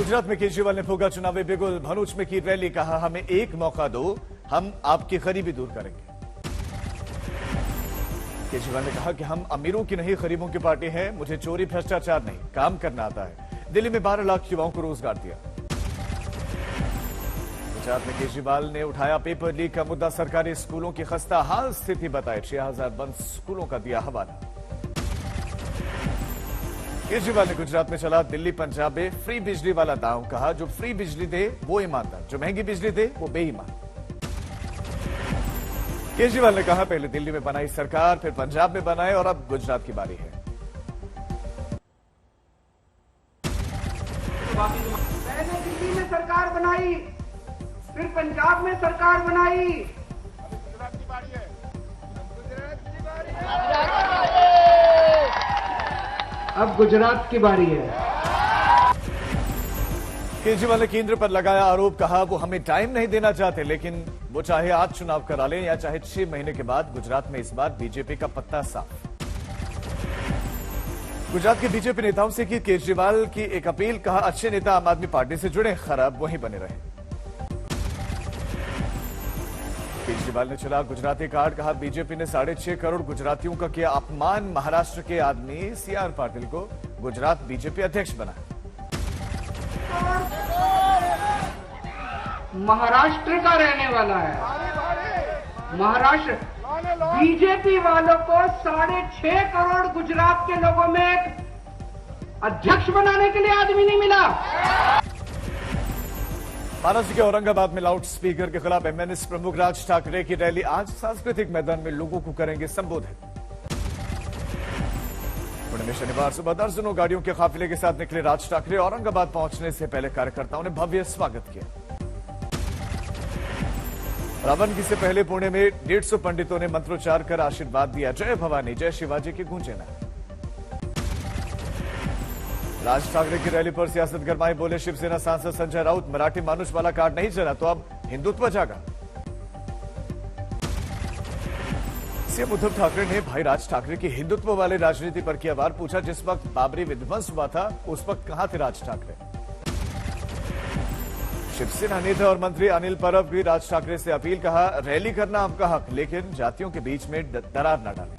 गुजरात में केजरीवाल ने फूंका चुनावी बिगुल। भरूच में की रैली, कहा हमें एक मौका दो, हम आपकी गरीबी दूर करेंगे। केजरीवाल ने कहा कि हम अमीरों की नहीं गरीबों की पार्टी है, मुझे चोरी भ्रष्टाचार नहीं काम करना आता है। दिल्ली में 12 लाख युवाओं को रोजगार दिया। गुजरात में केजरीवाल ने उठाया पेपर लीक का मुद्दा, सरकारी स्कूलों की खस्ता हाल स्थिति बताई। 6000 बंद स्कूलों का दिया हवाला। केजरीवाल ने गुजरात में चला दिल्ली पंजाब में फ्री बिजली वाला दांव, कहा जो फ्री बिजली दे वो ईमानदार, जो महंगी बिजली दे वो बेईमान। केजरीवाल ने कहा पहले दिल्ली में बनाई सरकार, फिर पंजाब में बनाए और अब गुजरात की बारी है। मैंने दिल्ली में सरकार बनाई, फिर पंजाब में सरकार बनाई, गुजरात की बारी है। अब गुजरात की बारी है। केजरीवाल ने केंद्र पर लगाया आरोप, कहा वो हमें टाइम नहीं देना चाहते, लेकिन वो चाहे आज चुनाव करा लें या चाहे 6 महीने के बाद, गुजरात में इस बार बीजेपी का पत्ता साफ। गुजरात के बीजेपी नेताओं से की केजरीवाल की एक अपील, कहा अच्छे नेता आम आदमी पार्टी से जुड़े, खराब वहीं बने रहे। केजरीवाल ने चला गुजराती कार्ड, कहा बीजेपी ने 6.5 करोड़ गुजरातियों का किया अपमान। महाराष्ट्र के आदमी सीआर पाटिल को गुजरात बीजेपी अध्यक्ष बना। महाराष्ट्र का रहने वाला है, महाराष्ट्र बीजेपी वालों को 6.5 करोड़ गुजरात के लोगों में एक अध्यक्ष बनाने के लिए आदमी नहीं मिला। महाराष्ट्र के औरंगाबाद में लाउड स्पीकर के खिलाफ एमएनएस प्रमुख राज ठाकरे की रैली, आज सांस्कृतिक मैदान में लोगों को करेंगे संबोधित। पुणे में शनिवार सुबह दर्जनों गाड़ियों के काफिले के साथ निकले राज ठाकरे। औरंगाबाद पहुंचने से पहले कार्यकर्ताओं ने भव्य स्वागत किया। रावणगी से पहले पुणे में 150 पंडितों ने मंत्रोच्चार कर आशीर्वाद दिया। जय भवानी जय शिवाजी की गूंजे ना। राज ठाकरे की रैली पर सियासत गरमाई, बोले शिवसेना सांसद संजय राउत, मराठी मानुष वाला कार्ड नहीं चला तो अब हिंदुत्व जागा। सीएम उद्धव ठाकरे ने भाई राज ठाकरे की हिंदुत्व वाले राजनीति पर किया वार, पूछा जिस वक्त बाबरी विध्वंस हुआ था उस वक्त कहां थे राज ठाकरे। शिवसेना नेता और मंत्री अनिल परब भी राज ठाकरे से अपील, कहा रैली करना आपका हक, लेकिन जातियों के बीच में दरार न डालें।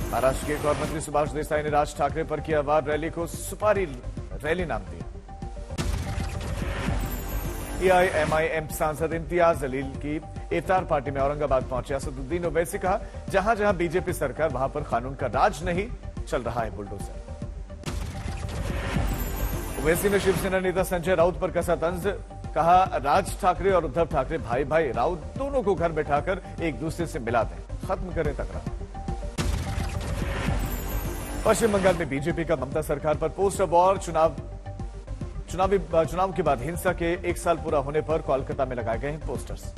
महाराष्ट्र के एक और मंत्री सुभाष देसाई ने राज ठाकरे पर किया वार, रैली को सुपारी रैली नाम दिया। एआईएमआईएम सांसद इम्तियाज जलील की इफ्तार पार्टी में औरंगाबाद पहुंचे असदुद्दीन ओवैसी, कहा जहां जहां बीजेपी सरकार वहां पर कानून का राज नहीं चल रहा है बुलडोजर। ओवैसी ने शिवसेना नेता संजय राउत पर कसा तंज, कहा राज ठाकरे और उद्धव ठाकरे भाई भाई, राउत दोनों को घर बैठाकर एक दूसरे से मिला दें, खत्म करें तकरार। पश्चिम बंगाल में बीजेपी का ममता सरकार पर पोस्टर वॉर, चुनाव के बाद हिंसा के 1 साल पूरा होने पर कोलकाता में लगाए गए हैं पोस्टर्स।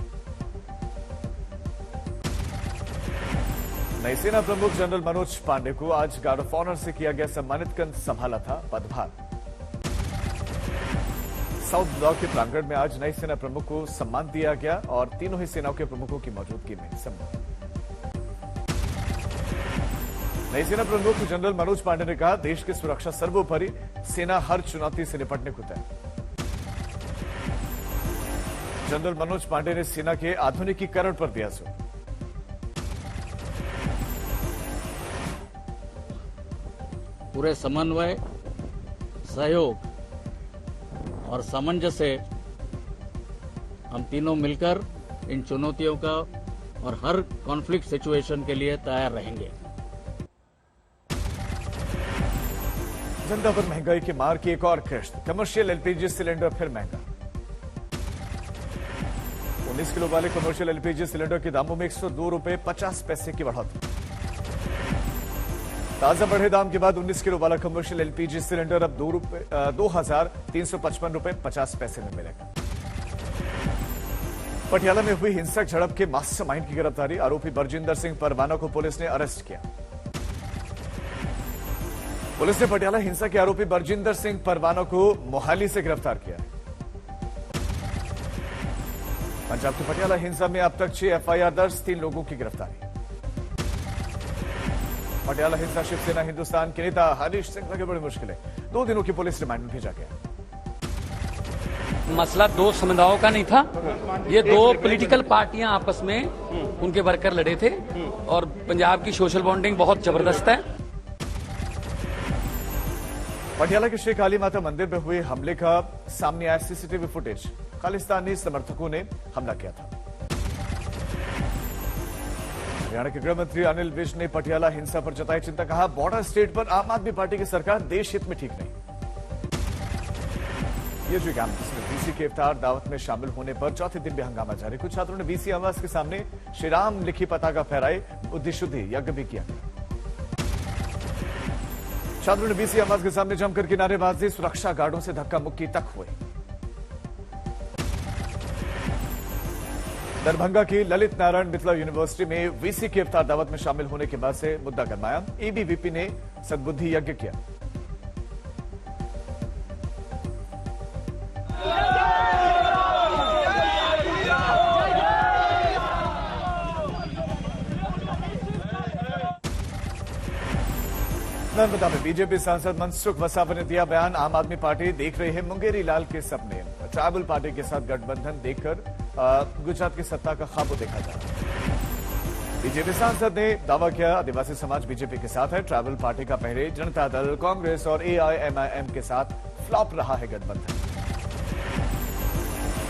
नई सेना प्रमुख जनरल मनोज पांडे को आज गार्ड ऑफ ऑनर से किया गया सम्मानित, कर संभाला था पदभार। साउथ ब्लॉक के प्रांगण में आज नई सेना प्रमुख को सम्मान दिया गया और तीनों ही सेनाओं के प्रमुखों की मौजूदगी में सम्मान। नई सेना प्रमुख जनरल मनोज पांडे ने कहा देश की सुरक्षा सर्वोपरि, सेना हर चुनौती से निपटने को तैयार। जनरल मनोज पांडे ने सेना के आधुनिकीकरण पर दिया जोर। पूरे समन्वय, सहयोग और सामंजस्य से हम तीनों मिलकर इन चुनौतियों का और हर कॉन्फ्लिक्ट सिचुएशन के लिए तैयार रहेंगे। जनता पर महंगाई की मार की एक और किश्त, कमर्शियल एलपीजी सिलेंडर फिर महंगा। 19 किलो वाले कमर्शियल एलपीजी सिलेंडर के दामों में 102 रुपए 50 पैसे की बढ़ोतरी। ताजा बढ़े दाम के बाद 19 किलो वाला कमर्शियल एलपीजी सिलेंडर अब 2,355 रुपए 50 पैसे में मिलेगा। पटियाला में हुई हिंसक झड़प के मास्टरमाइंड की गिरफ्तारी, आरोपी बरजिंदर सिंह परवाना को पुलिस ने अरेस्ट किया। पुलिस ने पटियाला हिंसा के आरोपी बरजिंदर सिंह परवाना को मोहाली से गिरफ्तार किया। पंजाब की पटियाला हिंसा में अब तक 6 एफआईआर दर्ज, 3 लोगों की गिरफ्तारी। पटियाला हिंसा शिवसेना हिंदुस्तान के नेता हरीश सिंह लगे बड़ी मुश्किलें, 2 दिनों की पुलिस रिमांड में भेजा गया। मसला दो समुदायों का नहीं था, ये दो पॉलिटिकल पार्टियां आपस में उनके वर्कर लड़े थे और पंजाब की सोशल बॉन्डिंग बहुत जबरदस्त है। पटियाला के श्री काली माता मंदिर में हुए हमले का सामने आया सीसीटीवी फुटेज। खालिस्तानी समर्थकों ने हमला किया था। हरियाणा के गृह मंत्री अनिल विज ने पटियाला हिंसा पर जताई चिंता। कहा, बॉर्डर स्टेट पर आम आदमी पार्टी की सरकार देश हित में ठीक नहीं। ये जो कैंपस में वीसी के इफ्तार दावत में शामिल होने पर चौथे दिन भी हंगामा जारी। कुछ छात्रों ने वीसी आवास के सामने श्री राम लिखी पताका फहराई, बुद्धि शुद्धि यज्ञ भी किया। छात्रों ने वीसी आवास के सामने जमकर किनारेबाजी, सुरक्षा गार्डों से धक्का मुक्की तक हुई। दरभंगा की ललित नारायण मिथिला यूनिवर्सिटी में वीसी के इफ्तार दावत में शामिल होने के बाद से मुद्दा गरमाया। एबीवीपी ने सद्बुद्धि यज्ञ किया। नर्मदा में बीजेपी सांसद मनसुख वसावा ने दिया बयान। आम आदमी पार्टी देख रही है मुंगेरी लाल के सपने। ट्राइबल पार्टी के साथ गठबंधन देखकर गुजरात की सत्ता का ख्वाब देखा जा रहा है। बीजेपी सांसद ने दावा किया, आदिवासी समाज बीजेपी के साथ है। ट्राइबल पार्टी का पहले जनता दल, कांग्रेस और एआईएमआईएम के साथ फ्लॉप रहा है गठबंधन।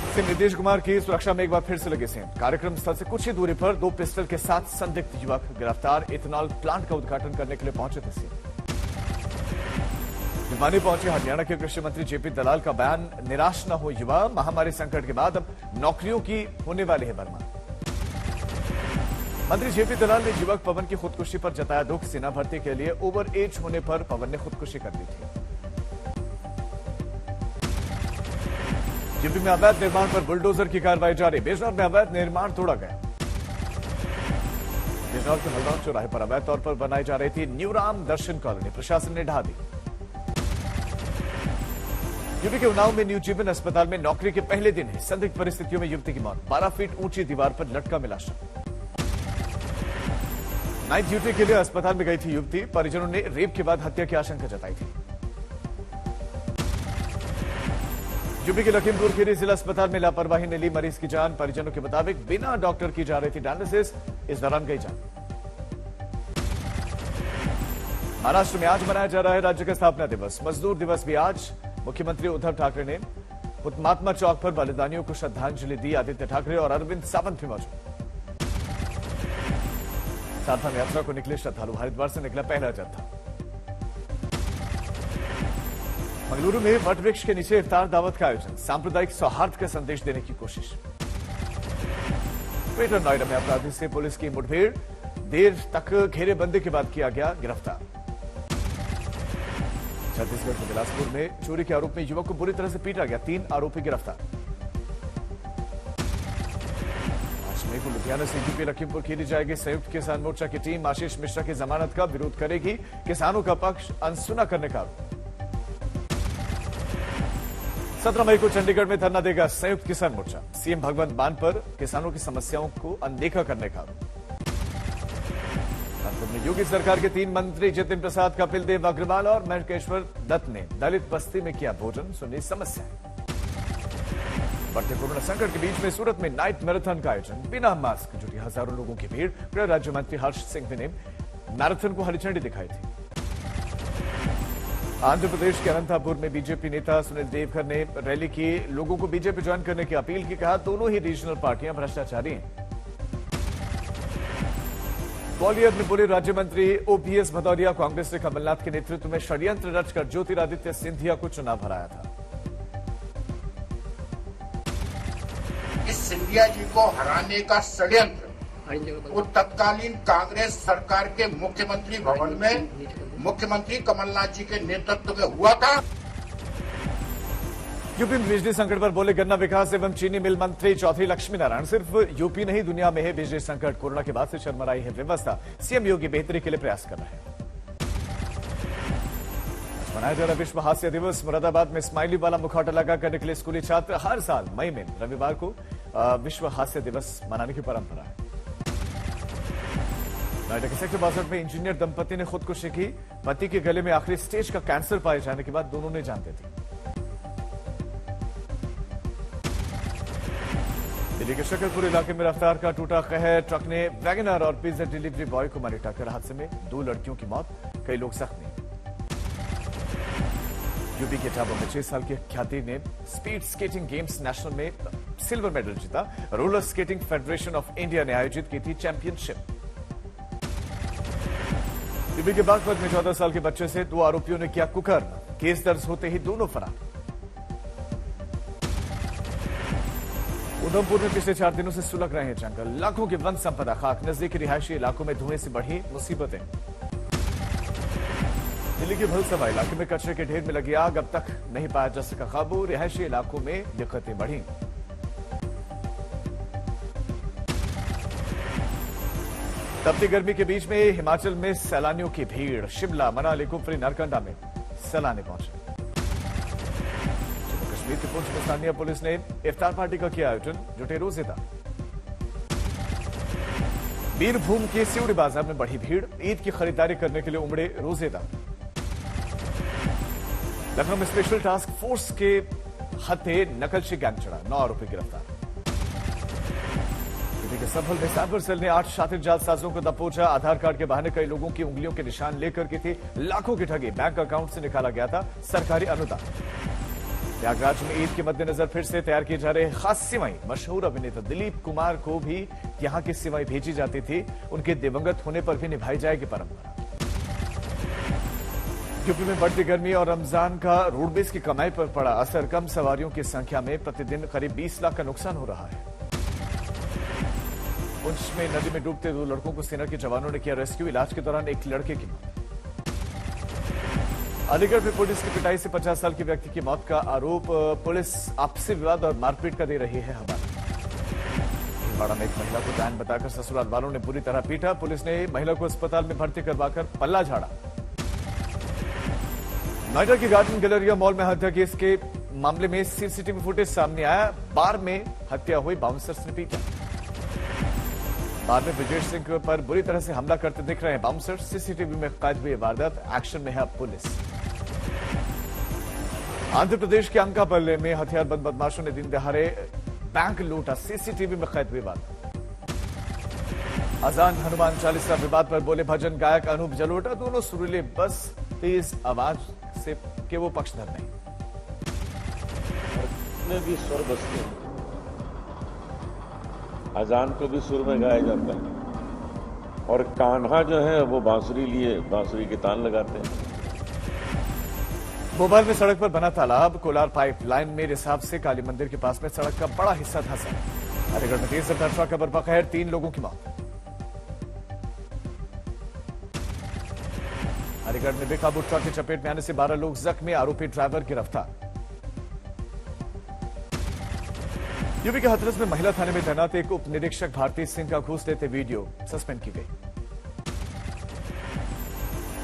सीएम नीतीश कुमार की सुरक्षा में एक बार फिर से लगे सीएम। कार्यक्रम स्थल से कुछ ही दूरी पर 2 पिस्टल के साथ संदिग्ध युवक गिरफ्तार। इथेनॉल प्लांट का उद्घाटन करने के लिए पहुंचे थे सीएम। भिवानी पहुंचे हरियाणा के कृषि मंत्री जेपी दलाल का बयान, निराश न हो युवा, महामारी संकट के बाद अब नौकरियों की होने वाली है भरमार। मंत्री जेपी दलाल ने युवक पवन की खुदकुशी पर जताया दुख। सेना भर्ती के लिए ओवर एज होने पर पवन ने खुदकुशी कर ली थी। यूपी में अवैध निर्माण पर बुलडोजर की कार्रवाई जारी। बिजनौर में अवैध निर्माण तोड़ा गया। बिजनौर के हल्द्वानी चौराहे पर अवैध तौर पर बनाई जा रही थी न्यू राम दर्शन कॉलोनी, प्रशासन ने ढहा दी। यूपी के उन्नाव में न्यू जीवन अस्पताल में नौकरी के पहले दिन ही संदिग्ध परिस्थितियों में युवती की मौत। 12 फीट ऊंची दीवार पर लटका मिला शव। नाइट ड्यूटी के लिए अस्पताल में गई थी युवती। परिजनों ने रेप के बाद हत्या की आशंका जताई थी। यूपी के लखीमपुर खीरी जिला अस्पताल में लापरवाही ने ली मरीज की जान। परिजनों के मुताबिक बिना डॉक्टर की जा रही थी डायलिसिस, इस दौरान गई जान। महाराष्ट्र में आज मनाया जा रहा है राज्य का स्थापना दिवस। मजदूर दिवस भी आज। मुख्यमंत्री उद्धव ठाकरे ने हुतात्मा चौक पर बलिदानियों को श्रद्धांजलि दी। आदित्य ठाकरे और अरविंद सावंत भी मौजूद। चारधाम यात्रा को निकले श्रद्धालु। हरिद्वार से निकला पहला जत्था। मंगलुरु में वट वृक्ष के नीचे इफ्तार दावत का आयोजन। सांप्रदायिक सौहार्द का संदेश देने की कोशिश। ग्रेटर नोएडा में अपराधी से पुलिस की मुठभेड़। देर तक घेरेबंदी के बाद किया गया गिरफ्तार। छत्तीसगढ़ के बिलासपुर में चोरी के आरोप में युवक को बुरी तरह से पीटा गया। 3 आरोपी गिरफ्तार। 5 मई को लुधियाना से यूपी लखीमपुर खीरी जाएगी संयुक्त किसान मोर्चा की टीम। आशीष मिश्रा की जमानत का विरोध करेगी। किसानों का पक्ष अनसुना करने का आरोप। 17 मई को चंडीगढ़ में धरना देगा संयुक्त किसान मोर्चा। सीएम भगवंत मान पर किसानों की समस्याओं को अनदेखा करने का आरोप। कानपुर में योगी सरकार के 3 मंत्री जितिन प्रसाद, कपिल देव अग्रवाल और महेश्वर दत्त ने दलित बस्ती में किया भोजन, सुनी समस्याएं। बढ़ते कोरोना संकट के बीच में सूरत में नाइट मैराथन का आयोजन। बिना मास्क जुटी हजारों लोगों की भीड़। गृह राज्य मंत्री हर्ष सिंह ने मैराथन को हरी झंडी दिखाई थी। आंध्र प्रदेश के अनंतपुर में बीजेपी नेता सुनील देवघर ने रैली की। लोगों को बीजेपी ज्वाइन करने की अपील की। कहा, दोनों ही रीजनल पार्टियां भ्रष्टाचारी हैं। ग्वालियर में बोले राज्य मंत्री ओपीएस भदौरिया, कांग्रेस ने कमलनाथ के नेतृत्व में षड्यंत्र रचकर ज्योतिरादित्य सिंधिया को चुनाव हराया था। इस सिंधिया जी को हराने का षड्यंत्र वो तत्कालीन कांग्रेस सरकार के मुख्यमंत्री भवन में मुख्यमंत्री कमलनाथ जी के नेतृत्व में हुआ था। यूपी में बिजली संकट पर बोले गन्ना विकास एवं चीनी मिल मंत्री चौधरी लक्ष्मी नारायण। सिर्फ यूपी नहीं दुनिया में है बिजली संकट। कोरोना के बाद से चरमराई है व्यवस्था। सीएम योगी बेहतरी के लिए प्रयास कर रहे हैं। मनाया जा रहा विश्व हास्य दिवस। मुरादाबाद में स्माइली वाला मुखौटा लगाकर निकले स्कूली छात्र। हर साल मई में रविवार को विश्व हास्य दिवस मनाने की परंपरा है। नोएडा के सेक्टर 62 में इंजीनियर दंपति ने खुदकुशी की। पति के गले में आखिरी स्टेज का कैंसर पाए जाने के बाद दोनों ने जान दे दी। दिल्ली के शकरपुर इलाके में रफ्तार का टूटा कहर, ट्रक ने वैगनर और पिज्जा डिलीवरी बॉय को मारी टक्कर। हादसे में 2 लड़कियों की मौत, कई लोग जख्मी। यूपी के इटावा में 6 साल के ख्याति ने स्पीड स्केटिंग गेम्स नेशनल में सिल्वर मेडल जीता। Roller skating federation of India ने आयोजित की थी चैंपियनशिप। यूपी के बागपत में 14 साल के बच्चे से 2 आरोपियों ने किया कुकर्म, केस दर्ज होते ही दोनों फरार। उधमपुर में पिछले 4 दिनों से सुलग रहे हैं जंगल, लाखों की वन संपदा खाक, नजदीकी रिहायशी इलाकों में धुएं से बढ़ी मुसीबतें। दिल्ली के भलसवा इलाके में कचरे के ढेर में लगी आग, अब तक नहीं पाया जा सका काबू, रिहायशी इलाकों में दिक्कतें बढ़ी। तपती गर्मी के बीच में हिमाचल में सैलानियों की भीड़, शिमला, मनाली, कुफरी, नरकंडा में सैलानी पहुंचे। जम्मू कश्मीर के पुंछ में स्थानीय पुलिस ने इफ्तार पार्टी का किया आयोजन, जुटे रोजेदार। बीरभूम के सिवड़ी बाजार में बढ़ी भीड़, ईद की खरीदारी करने के लिए उमड़े रोजेदार। लखनऊ में स्पेशल टास्क फोर्स के हत्थे नकलची गैंग चढ़ा, 9 आरोपी गिरफ्तार। यूपी के संभल में साइबर सेल ने 8 शातिर जालसाजों को दबोचा, आधार कार्ड के बहाने कई लोगों की उंगलियों के निशान लेकर की थी लाखों की ठगी, बैंक अकाउंट से निकाला गया था सरकारी अनुदान। प्रयागराज में ईद के मद्देनजर फिर से तैयार किए जा रहे खास सिवाई, मशहूर अभिनेता दिलीप कुमार को भी यहां की सिवाई भेजी जाती थी, उनके दिवंगत होने पर भी निभाई जाएगी परंपरा। यूपी में बढ़ती गर्मी और रमजान का रोडवेज की कमाई पर पड़ा असर, कम सवारियों की संख्या में प्रतिदिन करीब 20 लाख का नुकसान हो रहा है। पुंछ में नदी में डूबते 2 लड़कों को सेना के जवानों ने किया रेस्क्यू, इलाज के दौरान एक लड़के की मौत। अलीगढ़ में पुलिस की पिटाई से 50 साल के व्यक्ति की मौत का आरोप, पुलिस आपसी विवाद और मारपीट का दे रही है हवाला। भीलवाड़ा में एक महिला को डायन बताकर ससुराल वालों ने बुरी तरह पीटा, पुलिस ने महिला को अस्पताल में भर्ती करवाकर पल्ला झाड़ा। नोएडा के गार्डन गैलेरिया मॉल में हत्या केस के मामले में सीसीटीवी फुटेज सामने आया, बार में हत्या हुई, बाउंसर्स ने पीटा। बार में ब्रिजेश सिंह पर बुरी तरह से हमला करते दिख रहे हैं बाउंसर्स, सीसीटीवी में कैद हुई वारदात, एक्शन में है अब पुलिस। आंध्र प्रदेश के अंकापल्ले में हथियारबंद बदमाशों ने दिन दहाड़े बैंक लूटा, सीसीटीवी में कैद हुई वारदात। अजान हनुमान चालीसा विवाद पर बोले भजन गायक अनूप जलोटा, दोनों सुरीले बस तेज आवाज से के वो पक्षधर नहीं। में भी स्वर बसते हैं, अजान को भी सुर में गाया जाता है और कान्हा जो है वो बांसुरी लिए बांसुरी के तान लगाते हैं। भोपाल में सड़क पर बना तालाब, कोलार पाइपलाइन में रिसाव से काली मंदिर के पास में सड़क का बड़ा हिस्सा धंसा। अलीगढ़ में तेज रफ्तार ट्रक का बर्फा कहर, 3 लोगों की मौत। अलीगढ़ में बेकाबू ट्रक की चपेट में आने से 12 लोग जख्मी, आरोपी ड्राइवर गिरफ्तार। यूपी के हाथरस में महिला थाने में तैनात एक उप निरीक्षक भारती सिंह का घूस लेते वीडियो सस्पेंड की गई।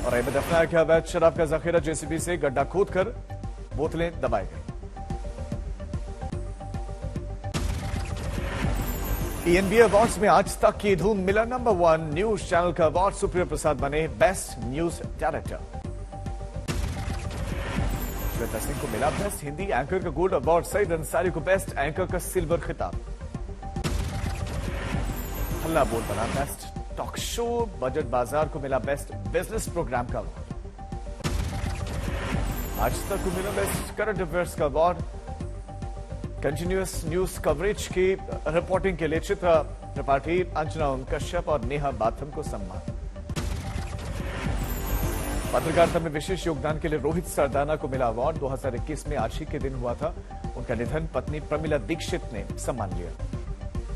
और अहमद दफनाया कि अवैध शराब का जखीरा जेसीबी से गड्ढा खोदकर बोतलें दबाई गई। ईएनबी अवार्ड्स में आज तक की धूम, मिला नंबर 1 न्यूज चैनल का अवार्ड, सुप्रिया प्रसाद बने best news director. Shweta Singh को मिला बेस्ट हिंदी एंकर का गोल्ड अवार्ड, सईद अंसारी को बेस्ट एंकर का सिल्वर खिताब। हल्ला बोल बना बेस्ट टॉक शो, बजट बाजार को मिला बेस्ट बिजनेस प्रोग्राम का अवार्ड। आज तक को मिला बेस्ट करंट अफेयर्स का अवार्ड। कंटिन्यूअस न्यूज कवरेज की रिपोर्टिंग के लिए चित्रा त्रिपाठी, अंजना ओम कश्यप और नेहा बाथम को सम्मान। पत्रकारिता में विशेष योगदान के लिए रोहित सरदाना को मिला अवार्ड। 2021 में आज ही के दिन हुआ था उनका निधन, पत्नी प्रमिला दीक्षित ने सम्मान लिया।